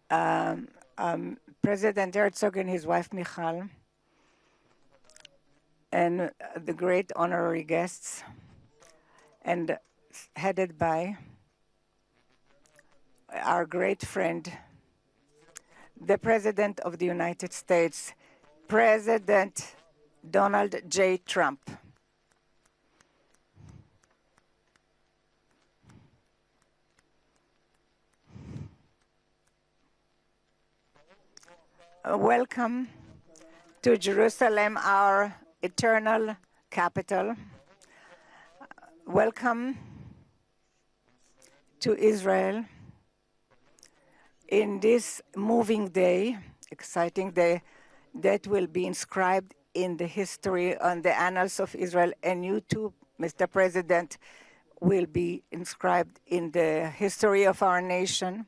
President Herzog and his wife Michal, and the great honorary guests, and headed by our great friend, the President of the United States, President Donald J. Trump. Welcome to Jerusalem, our eternal capital. Welcome to Israel in this moving day, exciting day that will be inscribed in the history, on the annals of Israel. And you too, Mr. President, will be inscribed in the history of our nation.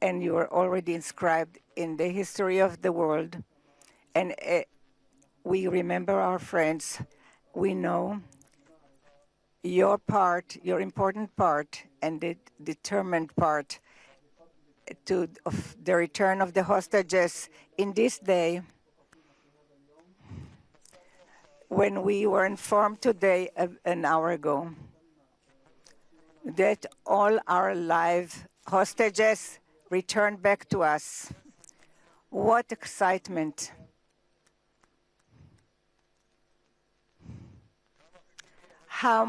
And you are already inscribed in the history of the world. And we remember our friends. We know your part, your important part, and the determined part of the return of the hostages in this day, when we were informed today, an hour ago, that all our live hostages returned back to us. What excitement. How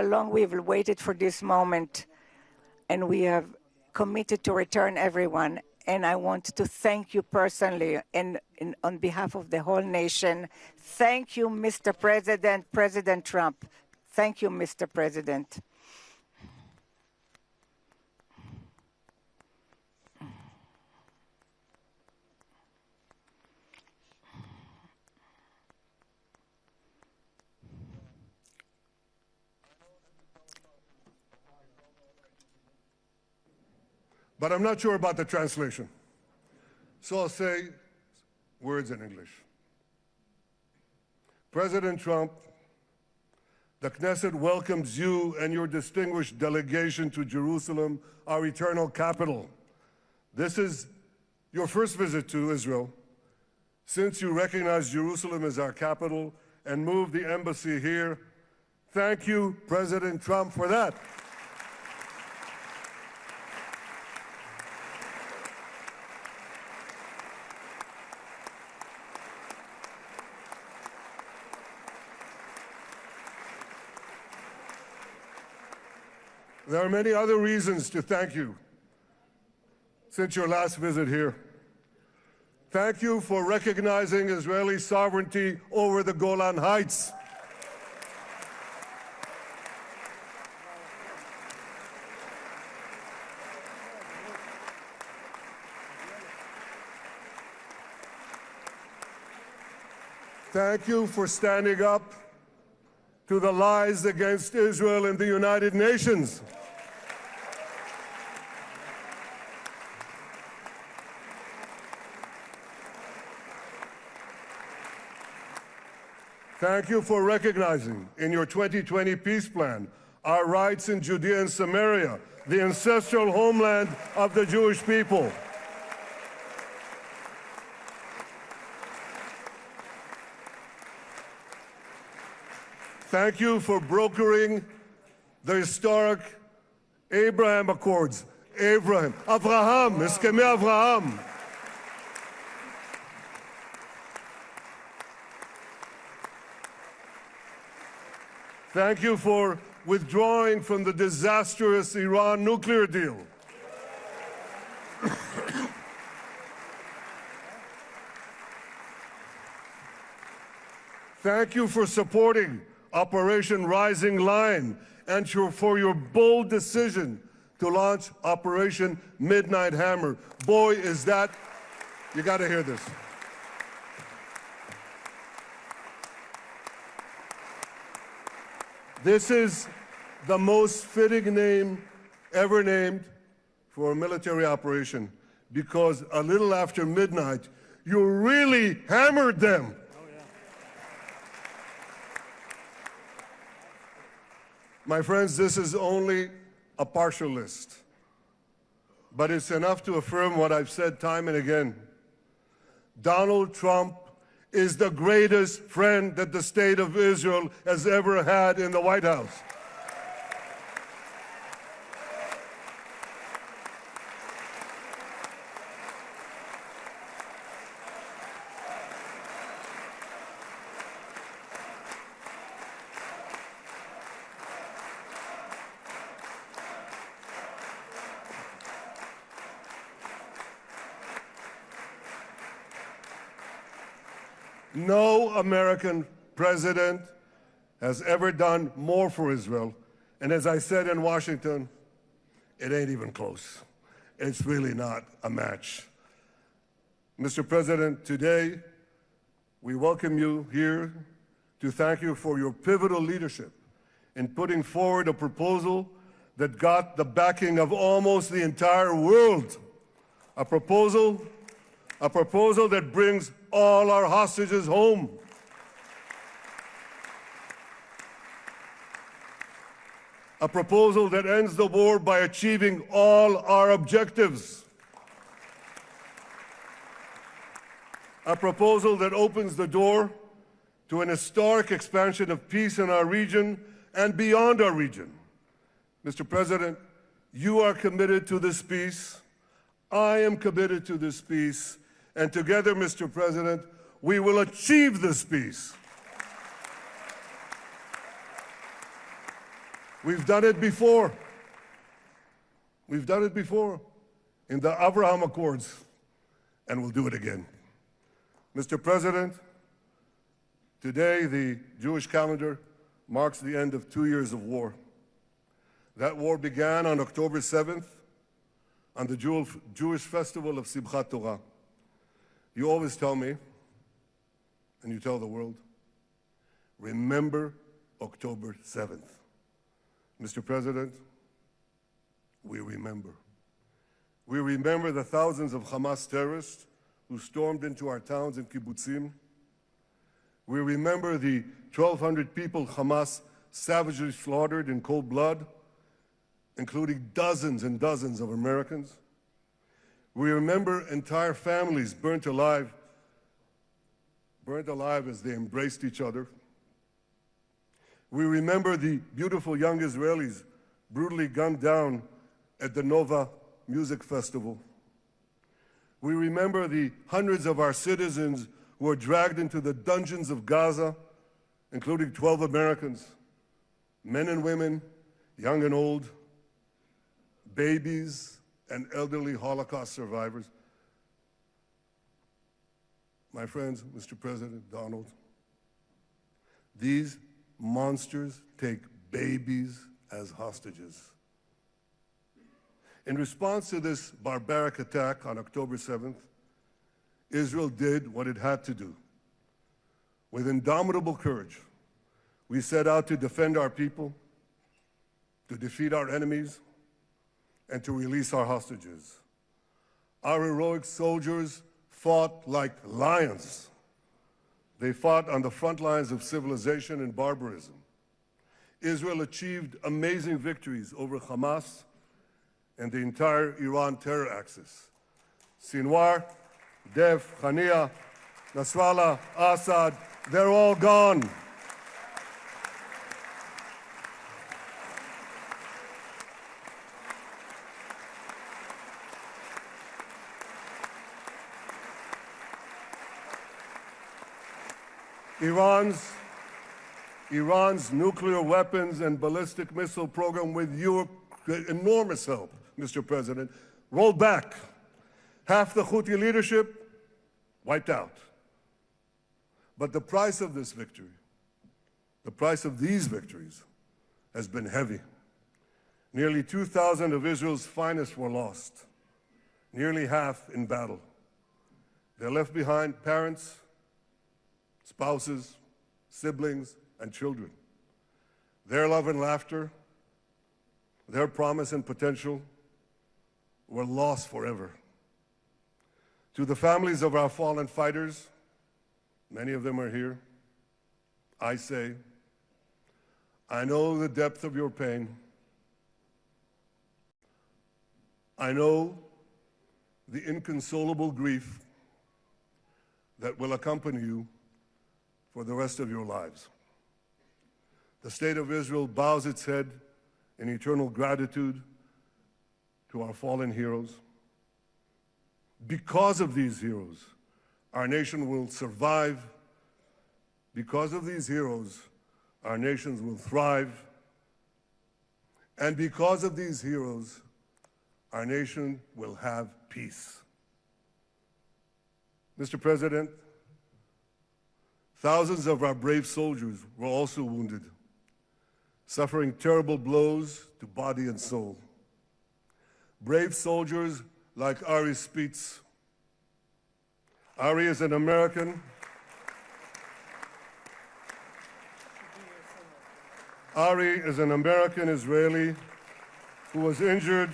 long we've waited for this moment, and we have committed to return everyone. And I want to thank you personally and on behalf of the whole nation. Thank you, Mr. President, President Trump. Thank you, Mr. President. But I'm not sure about the translation. So I'll say words in English. President Trump, the Knesset welcomes you and your distinguished delegation to Jerusalem, our eternal capital. This is your first visit to Israel since you recognize Jerusalem as our capital and moved the embassy here. Thank you, President Trump, for that. There are many other reasons to thank you since your last visit here. Thank you for recognizing Israeli sovereignty over the Golan Heights. Thank you for standing up to the lies against Israel in the United Nations. Thank you for recognizing in your 2020 peace plan our rights in Judea and Samaria, the ancestral homeland of the Jewish people. Thank you for brokering the historic Abraham Accords. Abraham, Eskemei Avraham. Thank you for withdrawing from the disastrous Iran nuclear deal. Thank you for supporting Operation Rising Lion and for your bold decision to launch Operation Midnight Hammer. Boy, is that, you got to hear this. This is the most fitting name ever named for a military operation, because a little after midnight, you really hammered them. My friends, this is only a partial list. but it's enough to affirm what I've said time and again. Donald Trump is the greatest friend that the state of Israel has ever had in the White House. No American president has ever done more for Israel. And as I said in Washington, it ain't even close. It's really not a match. Mr. President, today we welcome you here to thank you for your pivotal leadership in putting forward a proposal that got the backing of almost the entire world. A proposal that brings all our hostages home. A proposal that ends the war by achieving all our objectives. A proposal that opens the door to an historic expansion of peace in our region and beyond our region. Mr. President, you are committed to this peace. I am committed to this peace. And together, Mr. President, we will achieve this peace. We've done it before. We've done it before in the Abraham Accords, and we'll do it again. Mr. President, today the Jewish calendar marks the end of 2 years of war. That war began on October 7th, on the Jewish festival of Simchat Torah. You always tell me, and you tell the world, remember October 7th. Mr. President, we remember. We remember the thousands of Hamas terrorists who stormed into our towns and kibbutzim. We remember the 1,200 people Hamas savagely slaughtered in cold blood, including dozens and dozens of Americans. We remember entire families burnt alive as they embraced each other. We remember the beautiful young Israelis brutally gunned down at the Nova Music Festival. We remember the hundreds of our citizens who were dragged into the dungeons of Gaza, including 12 Americans, men and women, young and old, babies, and elderly Holocaust survivors. My friends, Mr. President, Donald, these monsters take babies as hostages. In response to this barbaric attack on October 7th, Israel did what it had to do. With indomitable courage, we set out to defend our people, to defeat our enemies, and to release our hostages. Our heroic soldiers fought like lions. They fought on the front lines of civilization and barbarism. Israel achieved amazing victories over Hamas and the entire Iran terror axis. Sinwar, Dev, Hania, Nasrallah, Assad, they're all gone. Iran's nuclear weapons and ballistic missile program, with your enormous help, Mr. President, rolled back. Half the Houthi leadership wiped out. But the price of this victory, the price of these victories, has been heavy. Nearly 2,000 of Israel's finest were lost, nearly half in battle. They left behind parents, spouses, siblings, and children. Their love and laughter, their promise and potential were lost forever. To the families of our fallen fighters, many of them are here, I say, I know the depth of your pain. I know the inconsolable grief that will accompany you for the rest of your lives. The State of Israel bows its head in eternal gratitude to our fallen heroes. Because of these heroes, our nation will survive. Because of these heroes, our nations will thrive. And because of these heroes, our nation will have peace. Mr. President, thousands of our brave soldiers were also wounded, suffering terrible blows to body and soul. Brave soldiers like Ari Spitz. Ari is an American. Ari is an American Israeli who was injured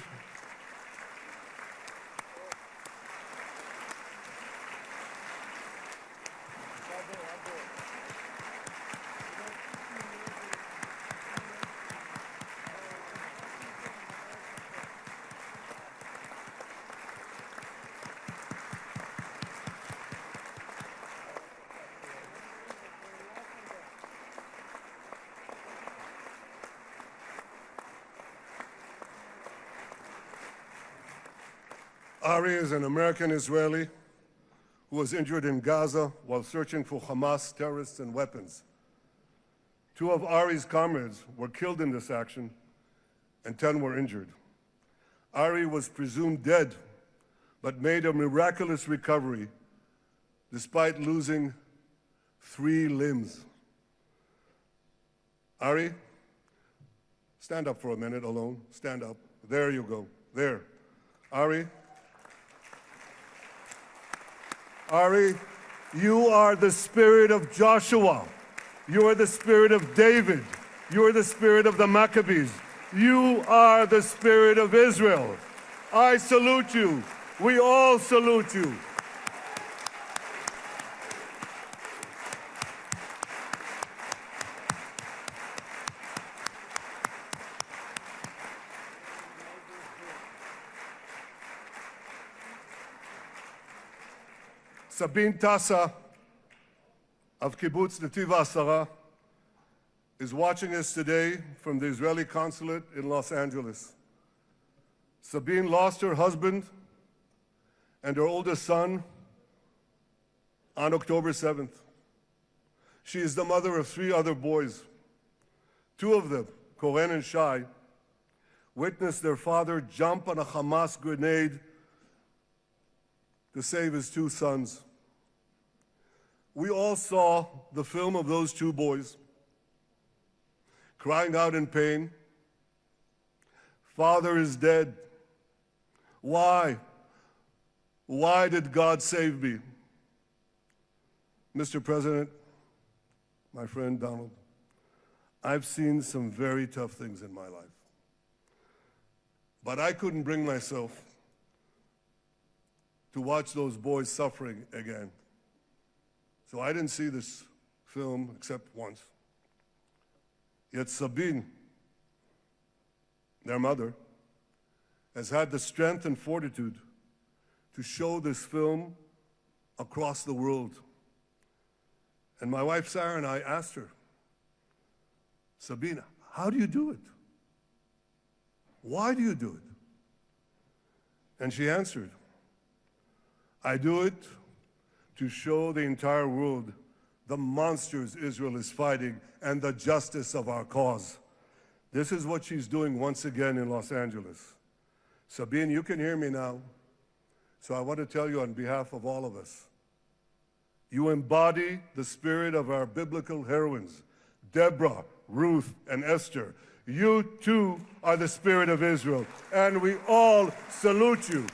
Ari is an American Israeli who was injured in Gaza while searching for Hamas terrorists and weapons. Two of Ari's comrades were killed in this action, and 10 were injured. Ari was presumed dead, but made a miraculous recovery despite losing 3 limbs. Ari, stand up for a minute alone. Stand up. There you go. There. Ari, you are the spirit of Joshua. You are the spirit of David. You are the spirit of the Maccabees. You are the spirit of Israel. I salute you. We all salute you. Sabine Tassa of Kibbutz Netiv HaAsara is watching us today from the Israeli consulate in Los Angeles. Sabine lost her husband and her oldest son on October 7th. She is the mother of 3 other boys. 2 of them, Koren and Shai, witnessed their father jump on a Hamas grenade to save his 2 sons. We all saw the film of those 2 boys crying out in pain, "Father is dead. Why? Why did God save me?" Mr. President, my friend Donald, I've seen some very tough things in my life. But I couldn't bring myself to watch those boys suffering again. So I didn't see this film except once. Yet Sabine, their mother, has had the strength and fortitude to show this film across the world. And my wife Sarah and I asked her, "Sabine, how do you do it? Why do you do it?" And she answered, "I do it to show the entire world the monsters Israel is fighting and the justice of our cause." This is what she's doing once again in Los Angeles. Sabine, you can hear me now, so I want to tell you on behalf of all of us, you embody the spirit of our biblical heroines, Deborah, Ruth, and Esther. You too are the spirit of Israel, and we all salute you.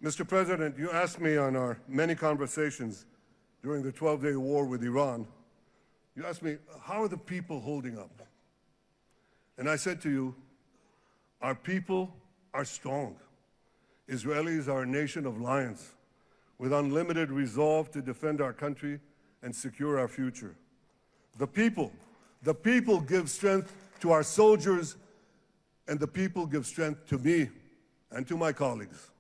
Mr. President, you asked me on our many conversations during the 12-day war with Iran, you asked me, how are the people holding up? And I said to you, our people are strong. Israelis are a nation of lions with unlimited resolve to defend our country and secure our future. The people give strength to our soldiers, and the people give strength to me and to my colleagues.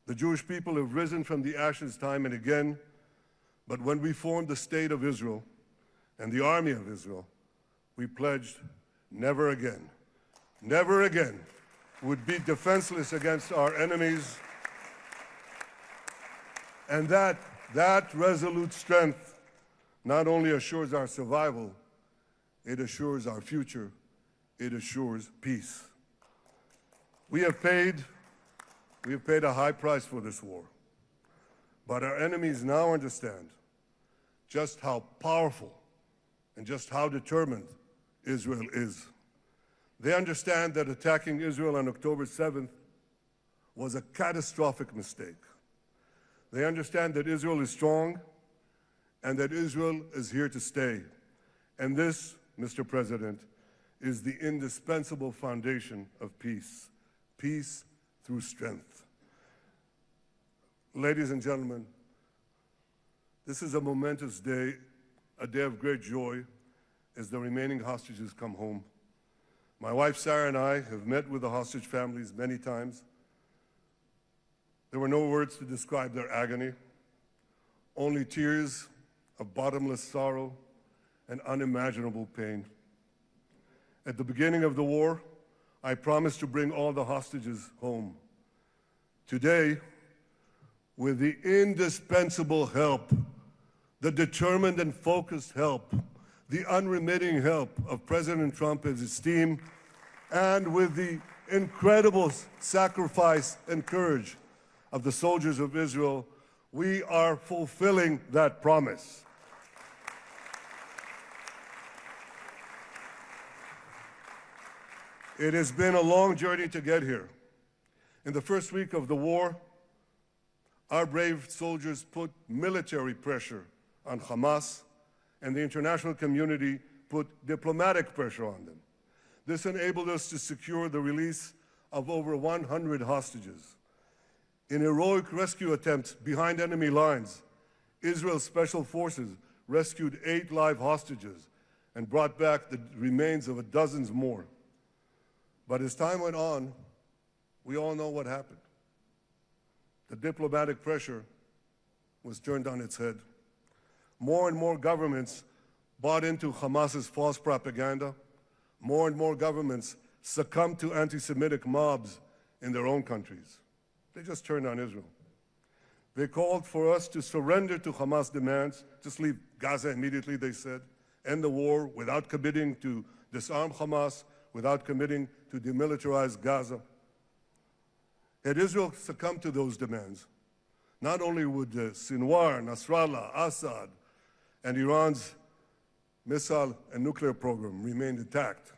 The Jewish people have risen from the ashes time and again, but when we formed the State of Israel and the Army of Israel, we pledged never again would be defenseless against our enemies. And that resolute strength not only assures our survival, it assures our future, it assures peace. We have paid a high price for this war, but our enemies now understand just how powerful and just how determined Israel is. They understand that attacking Israel on October 7th was a catastrophic mistake. They understand that Israel is strong and that Israel is here to stay. And this, Mr. President, is the indispensable foundation of peace. Peace through strength. Ladies and gentlemen, this is a momentous day, a day of great joy as the remaining hostages come home. My wife Sarah and I have met with the hostage families many times. There were no words to describe their agony, only tears of bottomless sorrow and unimaginable pain. At the beginning of the war, I promised to bring all the hostages home. Today, with the indispensable help, the determined and focused help, the unremitting help of President Trump and his team, and with the incredible sacrifice and courage of the soldiers of Israel, we are fulfilling that promise. It has been a long journey to get here. In the first week of the war, our brave soldiers put military pressure on Hamas, and the international community put diplomatic pressure on them. This enabled us to secure the release of over 100 hostages. In heroic rescue attempts behind enemy lines, Israel's special forces rescued 8 live hostages and brought back the remains of dozens more. But as time went on, we all know what happened. The diplomatic pressure was turned on its head. More and more governments bought into Hamas's false propaganda. More and more governments succumbed to anti-Semitic mobs in their own countries. They just turned on Israel. They called for us to surrender to Hamas demands, just leave Gaza immediately, they said, end the war without committing to disarm Hamas, without committing to demilitarize Gaza. Had Israel succumbed to those demands, not only would Sinwar, Nasrallah, Assad, and Iran's missile and nuclear program remain intact.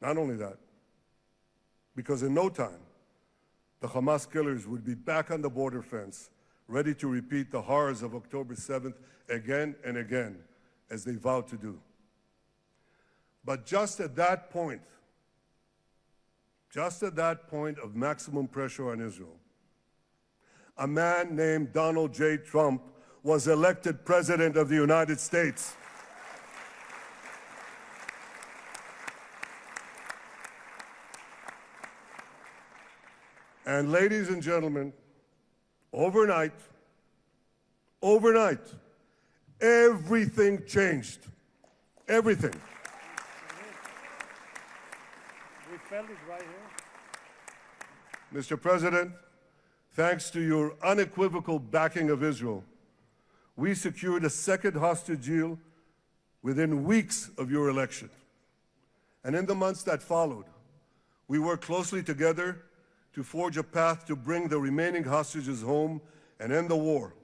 Not only that, because in no time, the Hamas killers would be back on the border fence, ready to repeat the horrors of October 7th again and again, as they vowed to do. But just at that point of maximum pressure on Israel, a man named Donald J. Trump was elected President of the United States. And ladies and gentlemen, overnight, everything changed. Everything. We felt it right here. Mr. President, thanks to your unequivocal backing of Israel, we secured a second hostage deal within weeks of your election. And in the months that followed, we worked closely together to forge a path to bring the remaining hostages home and end the war.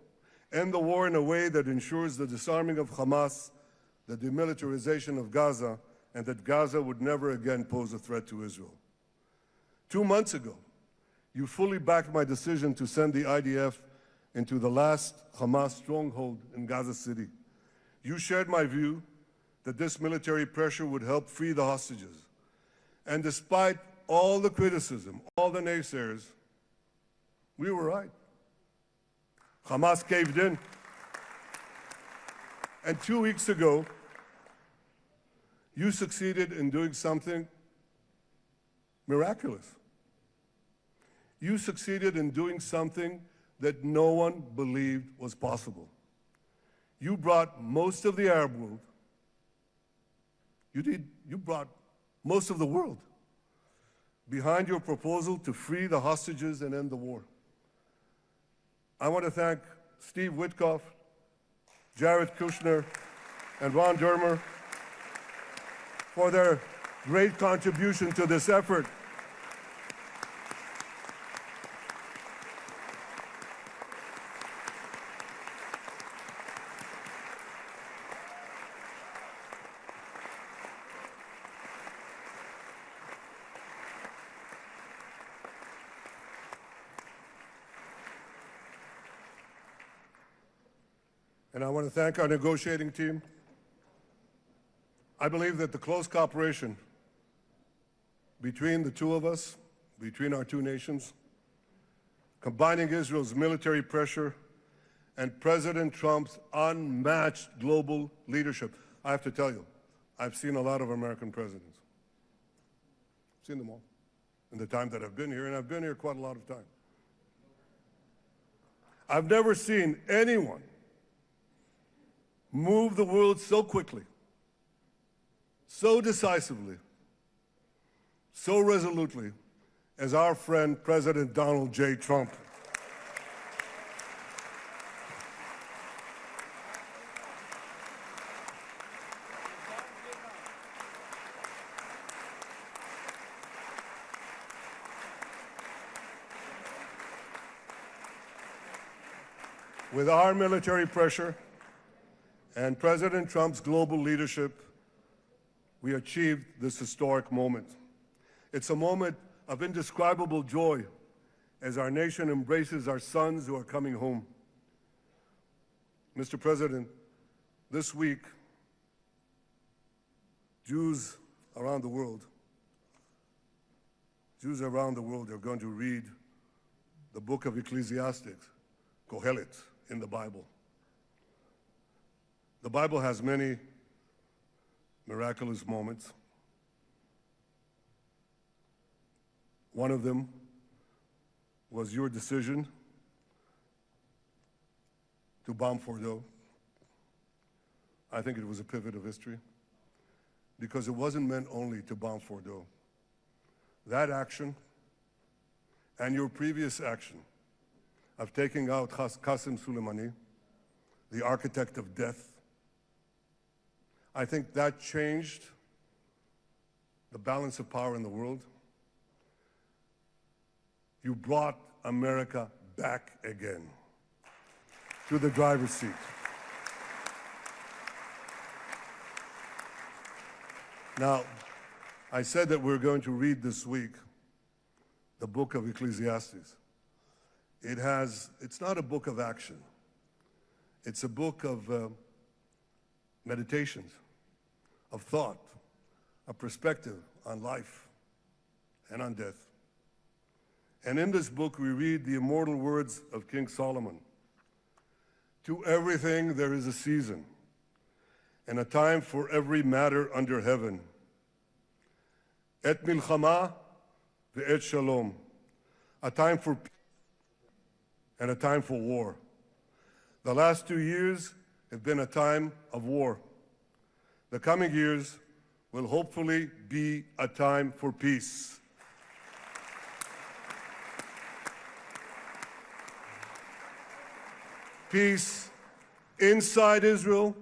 End the war in a way that ensures the disarming of Hamas, the demilitarization of Gaza, and that Gaza would never again pose a threat to Israel. 2 months ago, you fully backed my decision to send the IDF into the last Hamas stronghold in Gaza City. You shared my view that this military pressure would help free the hostages. And despite all the criticism, all the naysayers, we were right. Hamas caved in. And 2 weeks ago, you succeeded in doing something miraculous. You succeeded in doing something that no one believed was possible. You brought most of the Arab world, you brought most of the world behind your proposal to free the hostages and end the war. I want to thank Steve Witkoff, Jared Kushner, and Ron Dermer for their great contribution to this effort. And I want to thank our negotiating team. I believe that the close cooperation between the two of us, between our two nations, combining Israel's military pressure and President Trump's unmatched global leadership. I have to tell you, I've seen a lot of American presidents. I've seen them all in the time that I've been here, and I've been here quite a lot of time. I've never seen anyone move the world so quickly, so decisively, so resolutely as our friend President Donald J. Trump. With our military pressure and President Trump's global leadership, we achieved this historic moment. It's a moment of indescribable joy as our nation embraces our sons who are coming home. Mr. President, this week, Jews around the world are going to read the book of Ecclesiastes, Kohelet, in the Bible. The Bible has many miraculous moments. One of them was your decision to bomb Fordo. I think it was a pivot of history because it wasn't meant only to bomb Fordo. That action and your previous action of taking out Qasem Soleimani, the architect of death, I think that changed the balance of power in the world. You brought America back again to the driver's seat. Now, I said that we're going to read this week the book of Ecclesiastes. It's not a book of action. It's a book of meditations, of thought, a perspective on life and on death. And in this book, we read the immortal words of King Solomon. To everything there is a season, and a time for every matter under heaven. Et milchama ve'et shalom. A time for peace and a time for war. The last 2 years have been a time of war. The coming years will hopefully be a time for peace. Peace inside Israel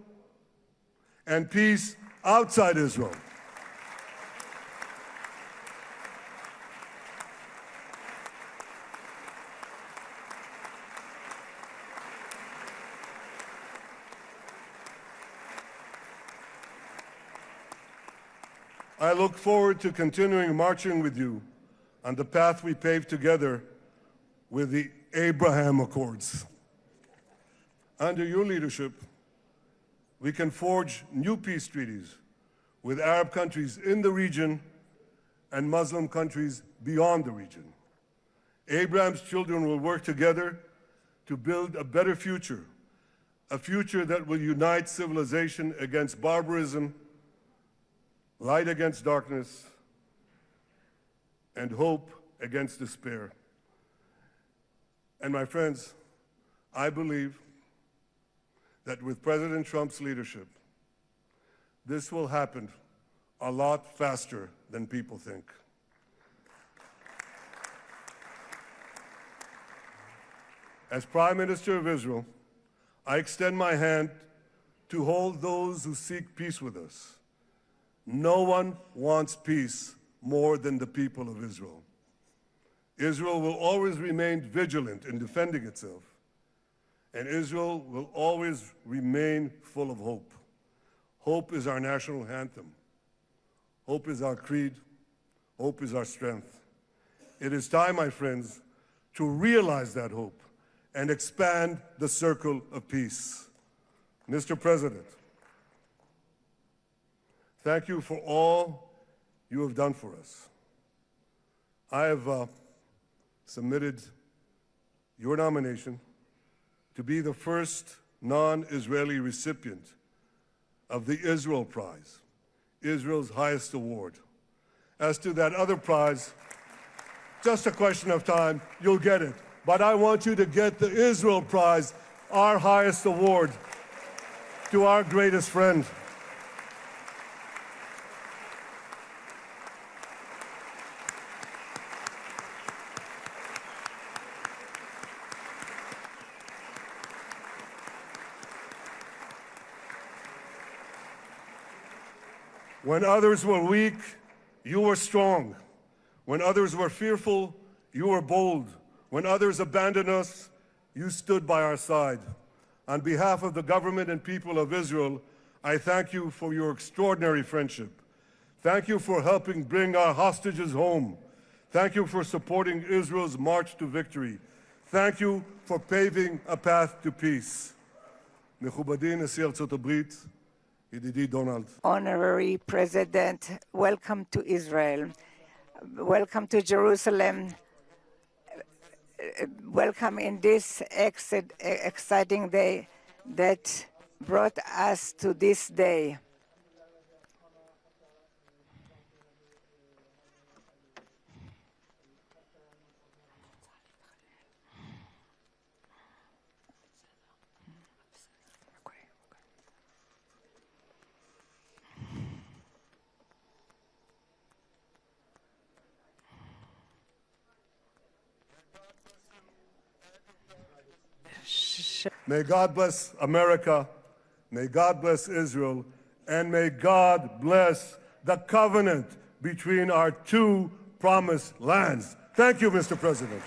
and peace outside Israel. I look forward to continuing marching with you on the path we paved together with the Abraham Accords. Under your leadership, we can forge new peace treaties with Arab countries in the region and Muslim countries beyond the region. Abraham's children will work together to build a better future, a future that will unite civilization against barbarism, light against darkness, and hope against despair. And my friends, I believe that with President Trump's leadership, this will happen a lot faster than people think. As Prime Minister of Israel, I extend my hand to hold those who seek peace with us. No one wants peace more than the people of Israel. Israel will always remain vigilant in defending itself, and Israel will always remain full of hope. Hope is our national anthem. Hope is our creed. Hope is our strength. It is time, my friends, to realize that hope and expand the circle of peace. Mr. President, thank you for all you have done for us. I have submitted your nomination to be the first non-Israeli recipient of the Israel Prize, Israel's highest award. As to that other prize, just a question of time, you'll get it. But I want you to get the Israel Prize, our highest award, to our greatest friend. When others were weak, you were strong. When others were fearful, you were bold. When others abandoned us, you stood by our side. On behalf of the government and people of Israel, I thank you for your extraordinary friendship. Thank you for helping bring our hostages home. Thank you for supporting Israel's march to victory. Thank you for paving a path to peace. מכובדי נשיא ארצות הברית, ידידי דונלד. Honorary President, welcome to Israel. Welcome to Jerusalem. Welcome in this exciting day that brought us to this day. May God bless America, may God bless Israel, and may God bless the covenant between our two promised lands. Thank you, Mr. President.